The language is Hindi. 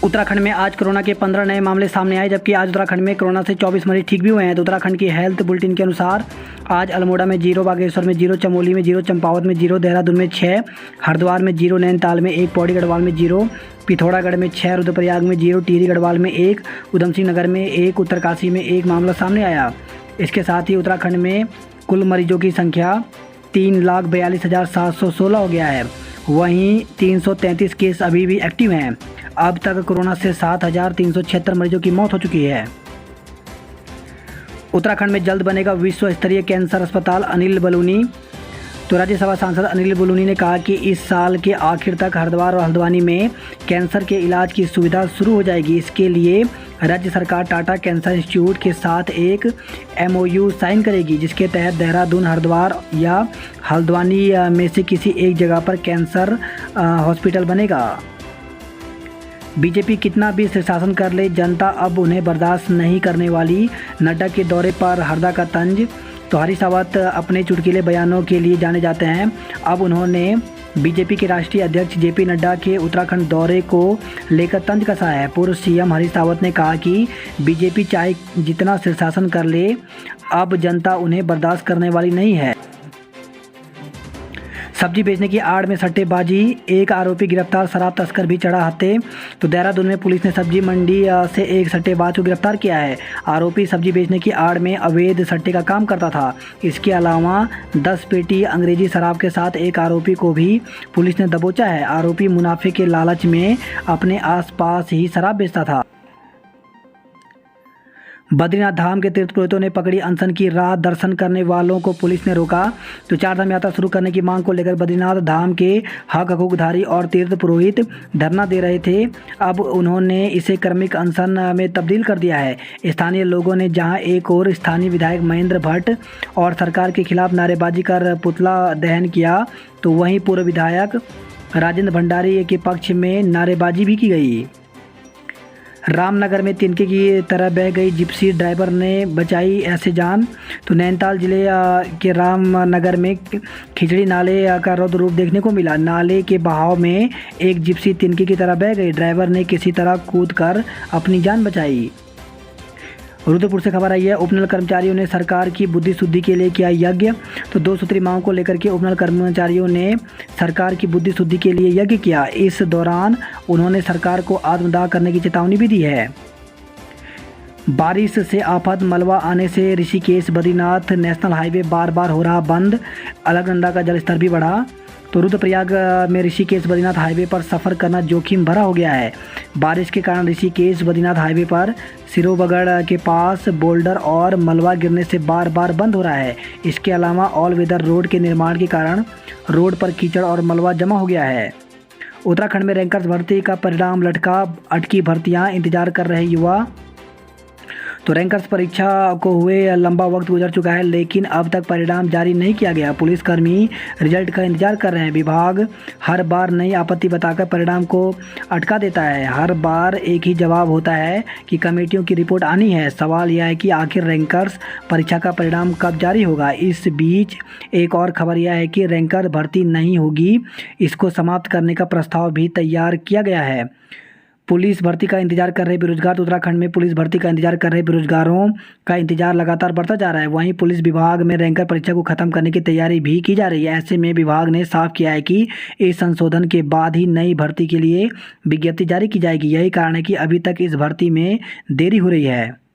उत्तराखंड में आज कोरोना के 15 नए मामले सामने आए, जबकि आज उत्तराखंड में कोरोना से 24 मरीज ठीक भी हुए हैं। तो उत्तराखंड की हेल्थ बुलेटिन के अनुसार आज अल्मोड़ा में 0, बागेश्वर में 0, चमोली में 0, चंपावत में 0, देहरादून में 6, हरिद्वार में 0, नैनीताल में 1, पौड़ी गढ़वाल में 0, पिथौरागढ़ में 6, रुद्रप्रयाग में 0, टिहरी गढ़वाल में 1, उधमसिंह नगर में 1, उत्तरकाशी में 1 मामला सामने आया। इसके साथ ही उत्तराखंड में कुल मरीजों की संख्या 3,42,716 हो गया है। वहीं 333 केस अभी भी एक्टिव हैं। अब तक कोरोना से 7,376 मरीजों की मौत हो चुकी है। उत्तराखंड में जल्द बनेगा विश्व स्तरीय कैंसर अस्पताल, अनिल बलूनी। तो राज्यसभा सांसद अनिल बलूनी ने कहा कि इस साल के आखिर तक हरिद्वार और हल्द्वानी में कैंसर के इलाज की सुविधा शुरू हो जाएगी। इसके लिए राज्य सरकार टाटा कैंसर इंस्टीट्यूट के साथ एक MOU साइन करेगी, जिसके तहत देहरादून, हरिद्वार या हल्द्वानी में से किसी एक जगह पर कैंसर हॉस्पिटल बनेगा। बीजेपी कितना भी शासन कर ले, जनता अब उन्हें बर्दाश्त नहीं करने वाली। नड्डा के दौरे पर हरदा का तंज। तो हरीश रावत अपने चुटकीले बयानों के लिए जाने जाते हैं। अब उन्होंने बीजेपी के राष्ट्रीय अध्यक्ष JP नड्डा के उत्तराखंड दौरे को लेकर तंज कसा है। पूर्व CM हरीश रावत ने कहा कि बीजेपी चाहे जितना शीर्षासन कर ले, अब जनता उन्हें बर्दाश्त करने वाली नहीं है। सब्जी बेचने की आड़ में सट्टेबाजी, एक आरोपी गिरफ्तार, शराब तस्कर भी चढ़ा हत्थे। तो देहरादून में पुलिस ने सब्जी मंडी से एक सट्टेबाज को गिरफ्तार किया है। आरोपी सब्जी बेचने की आड़ में अवैध सट्टे का काम करता था। इसके अलावा 10 पेटी अंग्रेजी शराब के साथ एक आरोपी को भी पुलिस ने दबोचा है। आरोपी मुनाफे के लालच में अपने आसपास ही शराब बेचता था। बद्रीनाथ धाम के तीर्थ पुरोहितों ने पकड़ी अनशन की राह, दर्शन करने वालों को पुलिस ने रोका। तो चारधाम यात्रा शुरू करने की मांग को लेकर बद्रीनाथ धाम के हकूकधारी और तीर्थ पुरोहित धरना दे रहे थे। अब उन्होंने इसे क्रमिक अनशन में तब्दील कर दिया है। स्थानीय लोगों ने जहां एक और स्थानीय विधायक महेंद्र भट्ट और सरकार के खिलाफ नारेबाजी कर पुतला दहन किया, तो वहीं पूर्व विधायक राजेंद्र भंडारी के पक्ष में नारेबाजी भी की गई। रामनगर में तिनके की तरह बह गई जिप्सी, ड्राइवर ने बचाई ऐसे जान। तो नैनीताल जिले के रामनगर में खिचड़ी नाले का रौद्र रूप देखने को मिला। नाले के बहाव में एक जिप्सी तिनके की तरह बह गई। ड्राइवर ने किसी तरह कूदकर अपनी जान बचाई। रुद्रपुर से खबर आई है, उपनल कर्मचारियों ने सरकार की बुद्धि शुद्धि के लिए किया यज्ञ। तो 2 सूत्री मांगों को लेकर के उपनल कर्मचारियों ने सरकार की बुद्धि शुद्धि के लिए यज्ञ किया। इस दौरान उन्होंने सरकार को आत्मदाह करने की चेतावनी भी दी है। बारिश से आफत, मलबा आने से ऋषिकेश बद्रीनाथ नेशनल हाईवे बार बार हो रहा बंद। अलकनंदा का जलस्तर भी बढ़ा। तो रुद्रप्रयाग में ऋषिकेश बद्रीनाथ हाईवे पर सफ़र करना जोखिम भरा हो गया है। बारिश के कारण ऋषिकेश बद्रीनाथ हाईवे पर सिरोबगढ़ के पास बोल्डर और मलबा गिरने से बार बार बंद हो रहा है। इसके अलावा ऑल वेदर रोड के निर्माण के कारण रोड पर कीचड़ और मलबा जमा हो गया है। उत्तराखंड में रैंकर्स भर्ती का परिणाम लटका, अटकी भर्तियां, इंतजार कर रहे युवा। तो रैंकर्स परीक्षा को हुए लंबा वक्त गुजर चुका है, लेकिन अब तक परिणाम जारी नहीं किया गया। पुलिसकर्मी रिजल्ट का इंतजार कर रहे हैं। विभाग हर बार नई आपत्ति बताकर परिणाम को अटका देता है। हर बार एक ही जवाब होता है कि कमेटियों की रिपोर्ट आनी है। सवाल यह है कि आखिर रैंकर्स परीक्षा का परिणाम कब जारी होगा। इस बीच एक और खबर यह है कि रैंकर भर्ती नहीं होगी, इसको समाप्त करने का प्रस्ताव भी तैयार किया गया है। पुलिस भर्ती का इंतजार कर रहे बेरोजगार। तो उत्तराखंड में पुलिस भर्ती का इंतजार कर रहे बेरोजगारों का इंतजार लगातार बढ़ता जा रहा है। वहीं पुलिस विभाग में रैंकर परीक्षा को खत्म करने की तैयारी भी की जा रही है। ऐसे में विभाग ने साफ किया है कि इस संशोधन के बाद ही नई भर्ती के लिए विज्ञप्ति जारी की जाएगी। यही कारण है कि अभी तक इस भर्ती में देरी हो रही है।